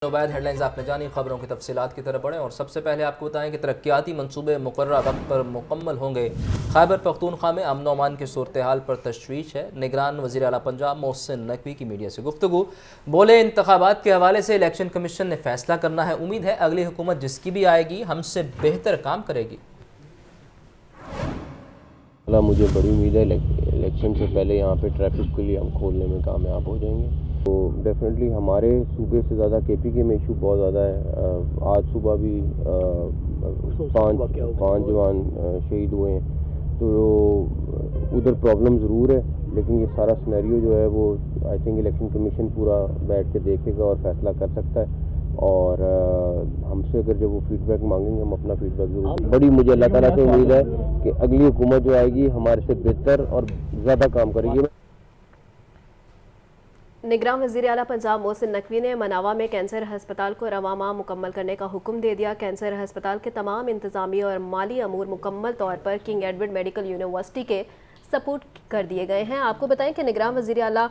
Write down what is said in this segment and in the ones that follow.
नोबैद headlines आपने जानी। खबरों की तफसीलात की तरफ बढ़ें और सबसे पहले आपको बताएं कि तरक्याती मनसूबे मुकर्ररा वक्त पर मुकम्मल होंगे। खैबर पख्तूनख्वा में अमन अमान की सूरत हाल पर तशवीश है। निगरान वज़ीर आला पंजाब मोहसिन नकवी की मीडिया से गुफ्तगू। बोले, इंतखाबात के हवाले से इलेक्शन कमीशन ने फैसला करना है। उम्मीद है अगली हुकूमत जिसकी भी आएगी हमसे बेहतर काम करेगी। मुझे बड़ी उम्मीद है इलेक्शन से पहले यहाँ पे ट्रैफिक के लिए हम खोलने में कामयाब हो जाएंगे। तो डेफिनेटली हमारे सूबे से ज़्यादा केपीके में इशू बहुत ज़्यादा है। आज सुबह भी पाँच जवान शहीद हुए हैं। तो उधर प्रॉब्लम ज़रूर है, लेकिन ये सारा सिनेरियो जो है वो आई थिंक इलेक्शन कमीशन पूरा बैठ के देखेगा और फैसला कर सकता है। और हमसे अगर जब वो फीडबैक मांगेंगे हम अपना फीडबैक जरूर। बड़ी मुझे अल्लाह ताला से उम्मीद है कि अगली हुकूमत जो आएगी हमारे से बेहतर और ज़्यादा काम करेगी। निगरान वज़ीर आला पंजाब मोहसिन नकवी ने मनावा में कैंसर हस्पताल को रवां माह मुकम्मल करने का हुक्म दे दिया। कैंसर हस्पताल के तमाम इंतजामी और माली अमूर मुकम्मल तौर पर किंग एडवर्ड मेडिकल यूनिवर्सिटी के सपोर्ट कर दिए गए हैं। आपको बताएं कि निगरान वज़ीर आला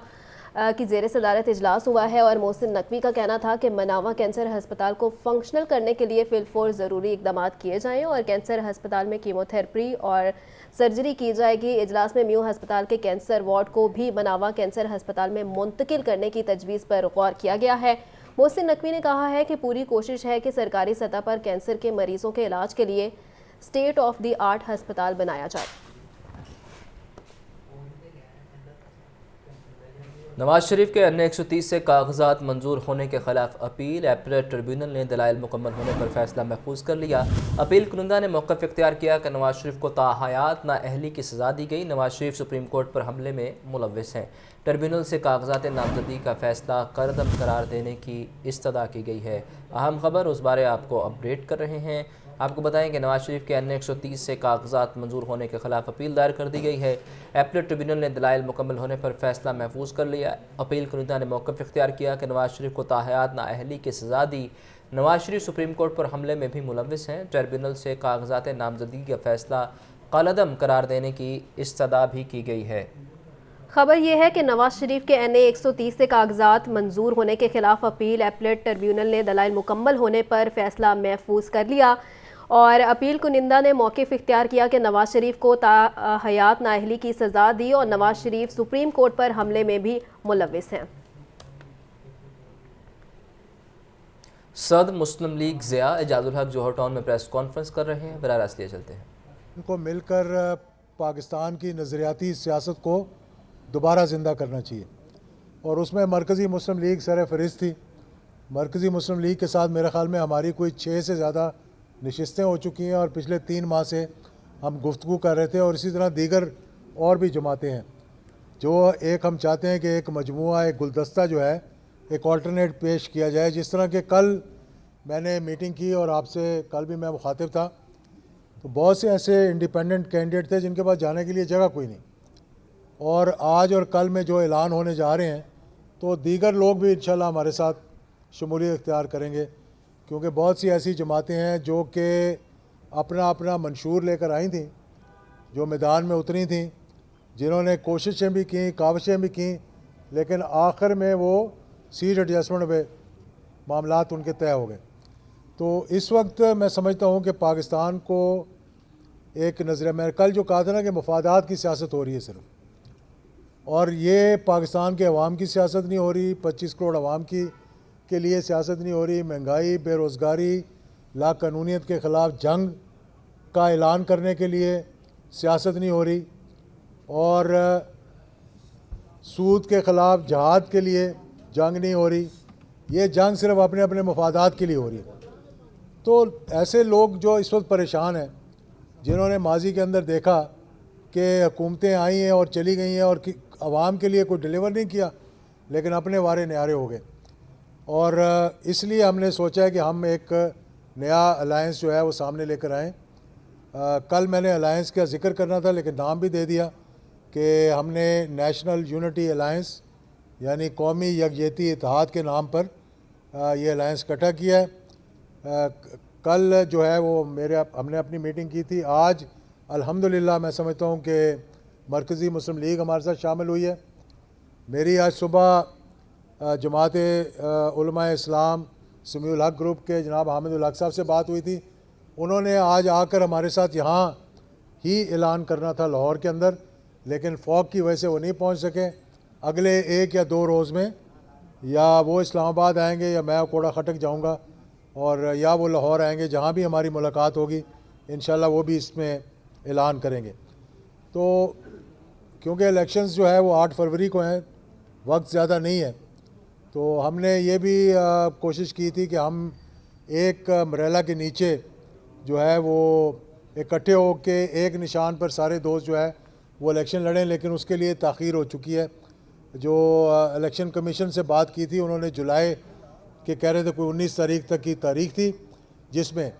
की ज़ेर सदारत इजलास हुआ है और मोहसिन नकवी का कहना था कि मनावा कैंसर हस्पताल को फंक्शनल करने के लिए फिलफोर ज़रूरी इकदाम किए जाएँ और कैंसर हस्पताल में कीमोथेरेपी और सर्जरी की जाएगी। इजलास में म्यू हस्पताल के कैंसर वार्ड को भी मनावा कैंसर हस्पताल में मुंतकिल करने की तजवीज़ पर गौर किया गया है। मोहसिन नकवी ने कहा है कि पूरी कोशिश है कि सरकारी सतह पर कैंसर के मरीजों के इलाज के लिए स्टेट ऑफ द आर्ट हस्पताल बनाया जाए। नवाज शरीफ के अन्य 130 से कागजात मंजूर होने के खिलाफ अपील। एपलेट ट्रिब्यूनल ने दलाइल मुकम्मल होने पर फैसला महफूज कर लिया। अपील कुनिंदा ने मौक़िफ़ इख्तियार किया कि नवाज शरीफ को ताहयात नाअहली की सज़ा दी गई। नवाज शरीफ सुप्रीम कोर्ट पर हमले में मुलव्विस हैं। ट्रिब्यूनल से कागजात नामजदगी का फैसला करदम करार देने की इस्तदा की गई है। अहम खबर उस बारे आपको अपडेट कर रहे हैं। आपको बताएं कि नवाज शरीफ के अन्य 130 से कागजात मंजूर होने के खिलाफ अपील दायर कर दी गई है। एपलेट ट्रिब्यूनल ने दलाइल मुकम्मल होने पर फैसला महफूज कर लिया। अपील कुनिंदा ने मौक़िफ़ इख्तियार किया कि नवाज शरीफ को ताहयात नाअहली की सज़ा दी। नवाज शरीफ सुप्रीम कोर्ट पर हमले में भी मुलव्विस हैं। ट्रिब्यूनल से कागजात नामजदगी का फैसला कलअदम करार देने की इस्तदा भी की गई है। खबर यह है कि नवाज शरीफ के NA 130 से कागजात मंजूर होने के खिलाफ अपील। एपलेट ट्रिब्यूनल ने दलाइल मुकम्मल होने पर फैसला महफूज कर लिया और अपील कुनिंदा ने मौक़िफ़ इख्तियार किया कि नवाज शरीफ को ताहयात नाअहली की सज़ा दी और नवाज शरीफ सुप्रीम कोर्ट पर हमले में भी मुलव्विस हैं। सदर मुस्लिम लीग ज़िया एजाजुल हक जौहर टाउन में प्रेस कॉन्फ्रेंस कर रहे हैं। बराह रास्त लिए चलते हैं। इनको मिलकर पाकिस्तान की नज़रियाती सियासत को दोबारा ज़िंदा करना चाहिए और उसमें मरकज़ी मुस्लिम लीग सर फ़हरिस्त थी। मरकज़ी मुस्लिम लीग के साथ मेरे ख़्याल में हमारी कोई 6 से ज़्यादा नशिस्तें हो चुकी हैं और पिछले 3 माह से हम गुफ्तगू कर रहे थे और इसी तरह दीगर और भी जमातें हैं जो एक हम चाहते हैं कि एक मजमुआ एक गुलदस्ता जो है एक ऑल्टरनेट पेश किया जाए। जिस तरह के कल मैंने मीटिंग की और आपसे कल भी मैं मुखातिब था, तो बहुत से ऐसे इंडिपेंडेंट कैंडिडेट थे जिनके पास जाने के लिए जगह कोई नहीं, और आज और कल में जो ऐलान होने जा रहे हैं तो दीगर लोग भी इंशाल्लाह हमारे साथ शमूलियत इख्तियार करेंगे, क्योंकि बहुत सी ऐसी जमातें हैं जो कि अपना अपना मंशूर लेकर आई थी, जो मैदान में उतरी थी, जिन्होंने कोशिशें भी की काविशें भी की, लेकिन आखिर में वो सीट एडजस्टमेंट पे मामलात उनके तय हो गए। तो इस वक्त मैं समझता हूँ कि पाकिस्तान को एक नज़र, मैं कल जो कहा था ना कि मफादात की सियासत हो रही है सिर्फ, और ये पाकिस्तान के अवाम की सियासत नहीं हो रही, 25 करोड़ अवाम की के लिए सियासत नहीं हो रही। महंगाई, बेरोज़गारी, लाकानूनियत के ख़िलाफ़ जंग का ऐलान करने के लिए सियासत नहीं हो रही, और सूद के ख़िलाफ़ जहाद के लिए जंग नहीं हो रही। ये जंग सिर्फ अपने अपने मफादात के लिए हो रही है। तो ऐसे लोग जो इस वक्त परेशान हैं, जिन्होंने माजी के अंदर देखा कि हुकूमतें आई हैं और चली गई हैं और आवाम के लिए कोई डिलीवर नहीं किया, लेकिन अपने वारे न्यारे हो गए, और इसलिए हमने सोचा है कि हम एक नया अलायंस जो है वो सामने लेकर आएँ। कल मैंने अलायंस का जिक्र करना था लेकिन नाम भी दे दिया कि हमने नेशनल यूनिटी अलायंस यानी कौमी यकजहती इत्तेहाद के नाम पर ये अलायंस इकट्ठा किया है। कल जो है वो हमने अपनी मीटिंग की थी। आज अल्हम्दुलिल्लाह मैं समझता हूँ कि मरकज़ी मुस्लिम लीग हमारे साथ शामिल हुई है। मेरी आज सुबह जमात उलमा इस्लाम समीउल हक ग्रुप के जनाब हामिदुल हक साहब से बात हुई थी। उन्होंने आज आकर हमारे साथ यहाँ ही ऐलान करना था लाहौर के अंदर, लेकिन फॉग की वजह से वो नहीं पहुँच सके। अगले 1 या 2 रोज़ में या वो इस्लामाबाद आएंगे या मैं कोड़ा खटक जाऊँगा, और या वो लाहौर आएंगे, जहाँ भी हमारी मुलाकात होगी इंशाल्लाह वो भी इसमें ऐलान करेंगे। तो क्योंकि इलेक्शंस जो है वो 8 फरवरी को हैं, वक्त ज़्यादा नहीं है, तो हमने ये भी कोशिश की थी कि हम एक मरेला के नीचे जो है वो इकट्ठे होके एक निशान पर सारे दोस्त जो है वो इलेक्शन लड़ें, लेकिन उसके लिए ताख़ीर हो चुकी है। जो इलेक्शन कमीशन से बात की थी उन्होंने जुलाई के कह रहे थे कोई 19 तारीख तक की तारीख थी जिसमें,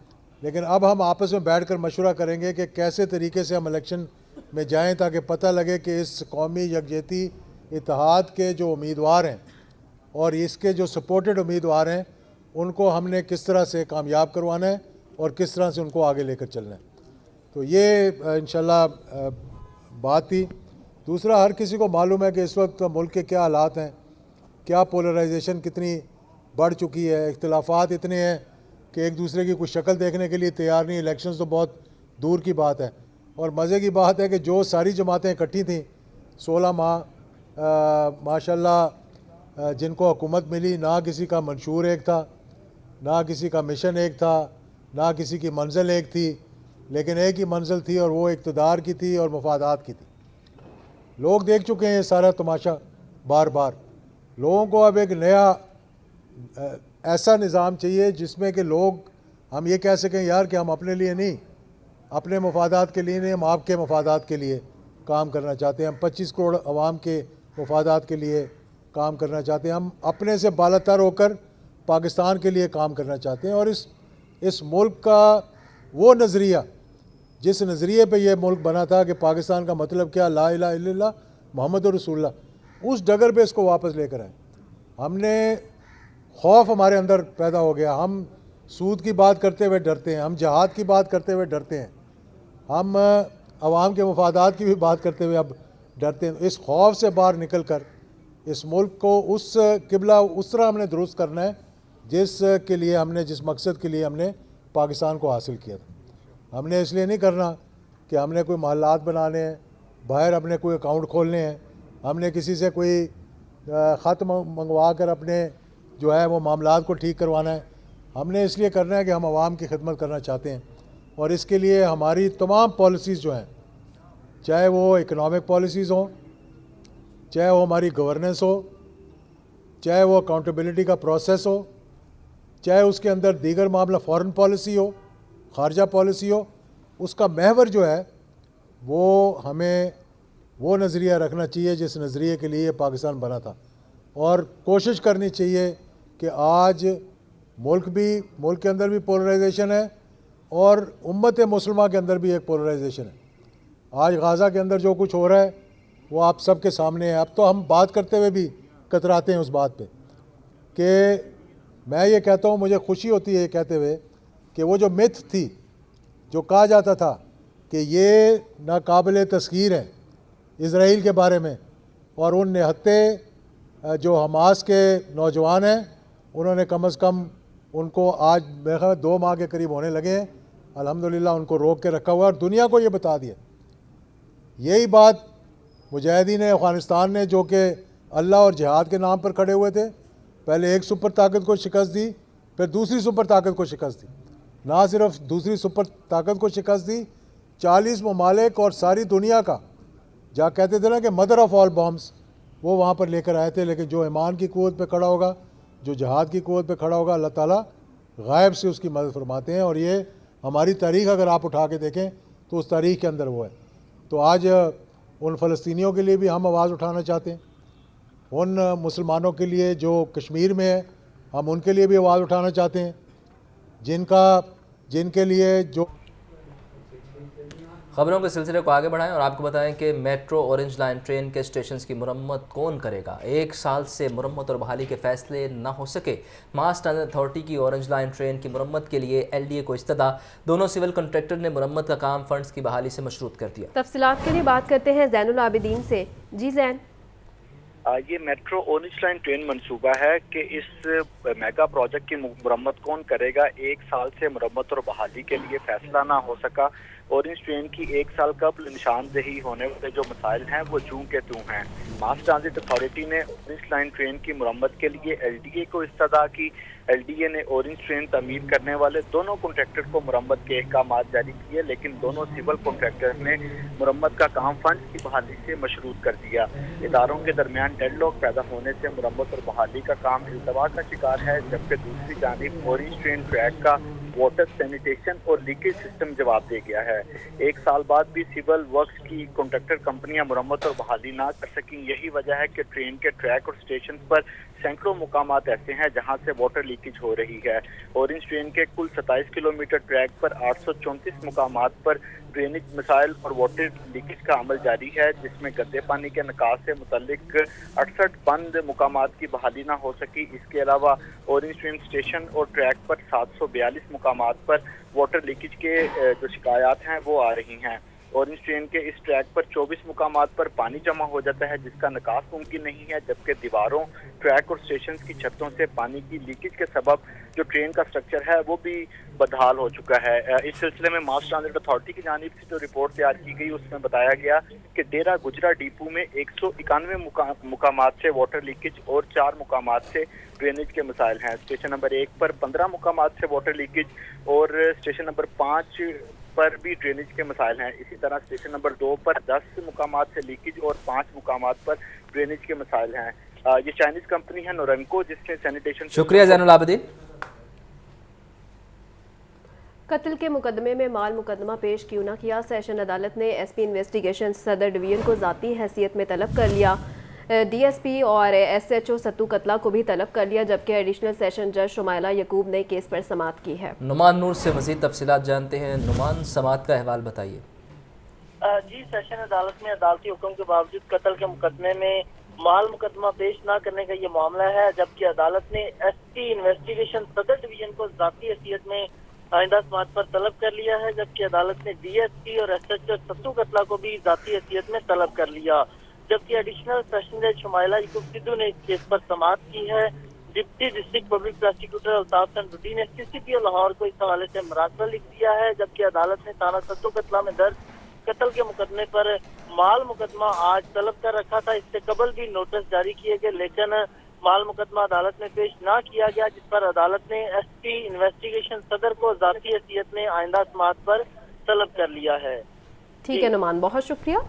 लेकिन अब हम आपस में बैठकर मशवरा करेंगे कि कैसे तरीके से हम इलेक्शन में जाएं ताकि पता लगे कि इस कौमी यकजहती इत्तेहाद के जो उम्मीदवार हैं और इसके जो सपोर्टेड उम्मीदवार हैं उनको हमने किस तरह से कामयाब करवाना है और किस तरह से उनको आगे लेकर चलना है। तो ये इंशाल्लाह बात थी। दूसरा, हर किसी को मालूम है कि इस वक्त मुल्क के क्या हालात हैं, क्या पोलराइजेशन कितनी बढ़ चुकी है, इख्तिलाफात इतने हैं कि एक दूसरे की कोई शक्ल देखने के लिए तैयार नहीं। इलेक्शंस तो बहुत दूर की बात है। और मज़े की बात है कि जो सारी जमातें इकट्ठी थीं 16 माह माशाल्लाह जिनको हुकूमत मिली, ना किसी का मंशूर एक था, ना किसी का मिशन एक था, ना किसी की मंजिल एक थी, लेकिन एक ही मंजिल थी और वो इक़्तिदार की थी और मफादात की थी। लोग देख चुके हैं ये सारा तमाशा बार बार। लोगों को अब एक नया ऐसा निज़ाम चाहिए जिसमें कि लोग हम ये कह सकें यार कि हम अपने लिए नहीं, अपने मफादात के लिए नहीं, हम आपके मफादात के लिए काम करना चाहते हैं। हम 25 करोड़ अवाम के मफादात के लिए काम करना चाहते हैं। हम अपने से बालातर होकर पाकिस्तान के लिए काम करना चाहते हैं। और इस मुल्क का वो नज़रिया जिस नज़रिए पे ये मुल्क बना था कि पाकिस्तान का मतलब क्या, ला इलाहा इल्लल्लाह मुहम्मदुर रसूलुल्लाह, उस डगर पे इसको वापस लेकर आए। हमने खौफ हमारे अंदर पैदा हो गया। हम सूद की बात करते हुए डरते हैं, हम जहाद की बात करते हुए डरते हैं, हम अवाम के मफादात की भी बात करते हुए अब डरते हैं। इस खौफ से बाहर निकल कर इस मुल्क को उस किबला उस तरह हमने दुरुस्त करना है जिस मकसद के लिए हमने पाकिस्तान को हासिल किया था। हमने इसलिए नहीं करना कि हमने कोई महल्लात बनाने हैं, बाहर अपने कोई अकाउंट खोलने हैं, हमने किसी से कोई ख़त मंगवा कर अपने जो है वो मामलात को ठीक करवाना है। हमने इसलिए करना है कि हम आवाम की खिदमत करना चाहते हैं। और इसके लिए हमारी तमाम पॉलिसीज़ जो हैं, चाहे वो इकनॉमिक पॉलिसीज़ हों, चाहे वो हमारी गवर्नेंस हो, चाहे वो अकाउंटेबिलिटी का प्रोसेस हो, चाहे उसके अंदर दीगर मामला फॉरेन पॉलिसी हो, खारजा पॉलिसी हो, उसका महवर जो है वो हमें वो नज़रिया रखना चाहिए जिस नज़रिए के लिए पाकिस्तान बना था। और कोशिश करनी चाहिए कि आज मुल्क के अंदर भी पोलराइजेशन है और उम्मत मुसलमा के अंदर भी एक पोलराइजेशन है। आज गाज़ा के अंदर जो कुछ हो रहा है वो आप सब के सामने है। अब तो हम बात करते हुए भी कतराते हैं उस बात पे कि मैं ये कहता हूँ, मुझे खुशी होती है ये कहते हुए कि वो जो मिथ थी, जो कहा जाता था कि ये नाकाबिल तस्खीर है इज़राइल के बारे में, और उन निहत्ते जो हमास के नौजवान हैं उन्होंने कम अज़ कम उनको आज मेरे ख्याल 2 माह के करीब होने लगे हैं, अल्हम्दुलिल्लाह उनको रोक के रखा हुआ है और दुनिया को ये बता दिया। यही बात मुजाहिदीन अफ़गानिस्तान ने, जो कि अल्लाह और जिहाद के नाम पर खड़े हुए थे, पहले एक सुपर ताकत को शिकस्त दी, फिर दूसरी सुपर ताकत को शिकस्त दी। ना सिर्फ दूसरी सुपर ताकत को शिकस्त दी, 40 ममालिक और सारी दुनिया का, जहाँ कहते थे ना कि मदर ऑफ़ ऑल बॉम्ब्स, वो वहाँ पर लेकर आए थे। लेकिन जो ईमान की क़ुव्वत पे खड़ा होगा, जो जहाद की क़ुव्वत पे खड़ा होगा, अल्लाह ताला गायब से उसकी मदद फरमाते हैं। और ये हमारी तारीख़ अगर आप उठा के देखें तो उस तारीख़ के अंदर वो है। तो आज उन फ़लस्तीनियों के लिए भी हम आवाज़ उठाना चाहते हैं, उन मुसलमानों के लिए जो कश्मीर में है हम उनके लिए भी आवाज़ उठाना चाहते हैं, जिनके लिए जो खबरों के सिलसिले को आगे बढ़ाएं और आपको बताएं कि मेट्रो ऑरेंज लाइन ट्रेन के स्टेशन की मुरम्मत कौन करेगा। 1 साल से मुरम्मत और बहाली के फैसले न हो सके। मास ट्रांजिट अथॉरिटी की ऑरेंज लाइन ट्रेन की मुरम्मत के लिए LDA को इस्तदा। दोनों सिविल कॉन्ट्रैक्टर ने मुरम्मत का काम फंड्स की बहाली से मशरूत कर दिया। तफसीलात के लिए बात करते हैं ज़ैनुल आबिदीन से। जी ज़ैन। ये मेट्रो ऑरेंज लाइन ट्रेन मंसूबा है कि इस मेगा प्रोजेक्ट की मुरम्मत कौन करेगा। 1 साल से मुरम्मत और बहाली के लिए फैसला ना हो सका। ऑरेंज ट्रेन की 1 साल कबल निशानदेही होने वाले जो मसाइल हैं वो जूं के त्यों हैं। मास ट्रांजिट अथॉरिटी ने ऑरेंज लाइन ट्रेन की मुरम्मत के लिए LDA को इस्तदा की। LDA ने ऑरेंज ट्रेन तमीर करने वाले दोनों कॉन्ट्रैक्टर को मुरम्मत के अहकामात जारी किए, लेकिन दोनों सिविल कॉन्ट्रैक्टर ने मुरम्मत का काम फंड की बहाली से मशरूत कर दिया। इदारों के दरमियान डेडलॉक पैदा होने से मुरम्मत और बहाली का काम इल्तवा का शिकार है, जबकि दूसरी जानिब ऑरेंज ट्रेन ट्रैक का वाटर सैनिटेशन और लीकेज सिस्टम जवाब दे गया है। 1 साल बाद भी सिविल वर्क्स की कॉन्ट्रैक्टर कंपनियां मुरम्मत और बहाली ना कर सकी। यही वजह है कि ट्रेन के ट्रैक और स्टेशन पर सैकड़ों मुकामात ऐसे हैं जहां से वाटर लीकेज हो रही है। ऑरेंज ट्रेन के कुल 27 किलोमीटर ट्रैक पर 834 मुकामात पर ड्रेनेज मसाइल और वाटर लीकेज का अमल जारी है, जिसमें गंदे पानी के निकास से मुतल्लिक 68 बंद मुकामात की बहाली ना हो सकी। इसके अलावा ऑरेंज ट्रेन स्टेशन और ट्रैक पर 742 मुकामात पर वाटर लीकेज के जो शिकायत हैं वो आ रही हैं। ऑरेंज ट्रेन के इस ट्रैक पर 24 मुकामात पर पानी जमा हो जाता है, जिसका निकास मुमकिन नहीं है, जबकि दीवारों, ट्रैक और स्टेशन की छतों से पानी की लीकेज के सबब जो ट्रेन का स्ट्रक्चर है वो भी बदहाल हो चुका है। इस सिलसिले में मास ट्रांजिट अथॉरिटी की जानिब से जो रिपोर्ट तैयार की गई उसमें बताया गया कि डेरा गुजरा डिपो में 191 मुकामात से वाटर लीकेज और 4 मुकामात से ड्रेनेज के मसाइल हैं। स्टेशन नंबर 1 पर 15 मुकामात से वाटर लीकेज और स्टेशन नंबर 5 पर भी ड्रेनेज के मसाइल हैं। इसी तरह स्टेशन नंबर 2 पर 10 मुकामात से लीकेज और 5 मुकामात पर ड्रेनेज के मसाइल हैं। ये चाइनीज कंपनी है नोरेमको, जिसने सैनिटेशन। शुक्रिया ज़ैनुल आबिदीन। कत्ल के मुकदमे में माल मुकदमा पेश क्यों न किया, सेशन अदालत ने SP इन्वेस्टिगेशन सदर डिवीजन को ज़ाती हैसियत में तलब कर लिया। DSP और SHO सत्तू कतला को भी तलब कर लिया, जबकि एडिशनल सेशन जज शुमाइला यकूब ने केस पर समाअत की है। नुमान नूर से मज़ीद तफसीलात जानते हैं। नुमान, समाअत का अहवाल बताइए। जी, सेशन अदालत में अदालती हुक्म के बावजूद कत्ल के मुकदमे में माल मुकदमा पेश न करने का ये मामला है, जबकि अदालत ने SP इन्वेस्टिगेशन सदर डिवीजन को ज़ाती हैसियत में आइंदा समाअत पर तलब कर लिया है, जबकि अदालत ने DSP और SHO सत्तू कतला को भी ज़ाती हैसियत में तलब कर लिया। जबकि एडिशनल सेशन जज शुमाइला यकूब सिद्धू ने इस केस पर समाअत की है। Deputy district public prosecutor Altaf Chand ने CCPO लाहौर को इस हवाले से मरासला लिख दिया है, जबकि अदालत ने थाना सत्तू कतला में दर्ज कत्ल के मुकदमे पर माल मुकदमा आज तलब कर रखा था। इससे कबल भी नोटिस जारी किए गए, लेकिन माल मुकदमा अदालत में पेश ना किया गया, जिस पर अदालत ने SP इन्वेस्टिगेशन सदर को ज़ाती हैसियत में आइंदा समाअत पर तलब कर लिया है। ठीक है नुमान, बहुत शुक्रिया।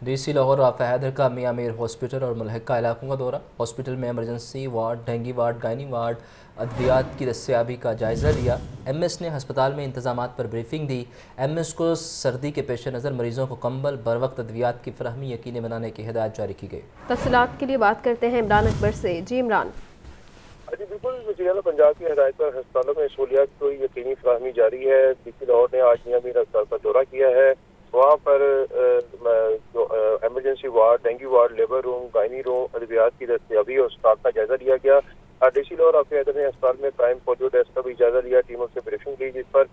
DC लाहौर राफ़ा हैदर का मियां मीर हॉस्पिटल और मुलहका इलाकों का दौरा। हॉस्पिटल में emergency ward, dengue ward, gynae ward, अद्वियात की दस्तयाबी का जायज़ा लिया। MS ने हस्पताल में इंतजामात पर ब्रीफिंग दी। MS को सर्दी के पेश नज़र मरीजों को कंबल बर वक्त अद्वियात की फराहमी यकीनी बनाने की हिदायत जारी की गई। तफसीलात के लिए बात करते हैं इमरान अकबर से। जी इमरान। जी बिल्कुल, वज़ीर-ए-आला पंजाब की हिदायत पर अस्पतालों में सहूलियात को यकीनी फराहमी जारी है। DC लाहौर ने आज मियां मीर अस्पताल का दौरा किया है। वहाँ पर जो emergency ward, dengue ward, labour room, gynae room, अद्वियात की दस्तयाबी और स्टाफ का जायजा लिया गया। DC लाहौर राफ़ा हैदर ने अस्पताल में प्राइम पोलियो टेस्ट का भी जायजा लिया। टीमों से ब्रीफिंग ली, जिस पर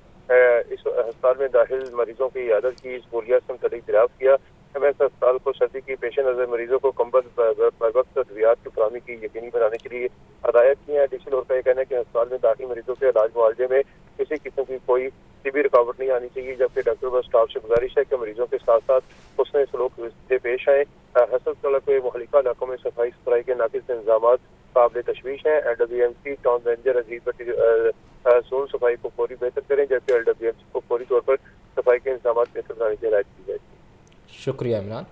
इस अस्पताल में दाखिल मरीजों की इयादत की, सहूलियात से मुतल्लिक दरियाफ्त किया। MS अस्पताल को सर्दी की पेश नज़र मरीजों को कंबल बर वक्त अद्वियात की फराहमी की यकीनी बनाने के लिए हदायत की है। DC लाहौर का यह कहना है कि अस्पताल में दाखिल मरीजों के इलाज मुआवजे में किसी किस्म की कोई सिवियर रुकावट नहीं आनी चाहिए, जबकि डॉक्टर व स्टाफ से गुजारिश है कि मरीजों के साथ साथ उसने सलूक से पेश आए। अस्पताल के मुहल्लिका इलाकों में सफाई सुथराई के नाकिस इंतजाम काबिल तशवीश हैं। LWMC टाउन रेंजर अजीज भट्टी जोन सफाई को फौरी बेहतर करें, जबकि LWMC को फौरी तौर पर सफाई के इंतजाम बेहतर बनाने की हिदायत की जाएगी। शुक्रिया इमरान।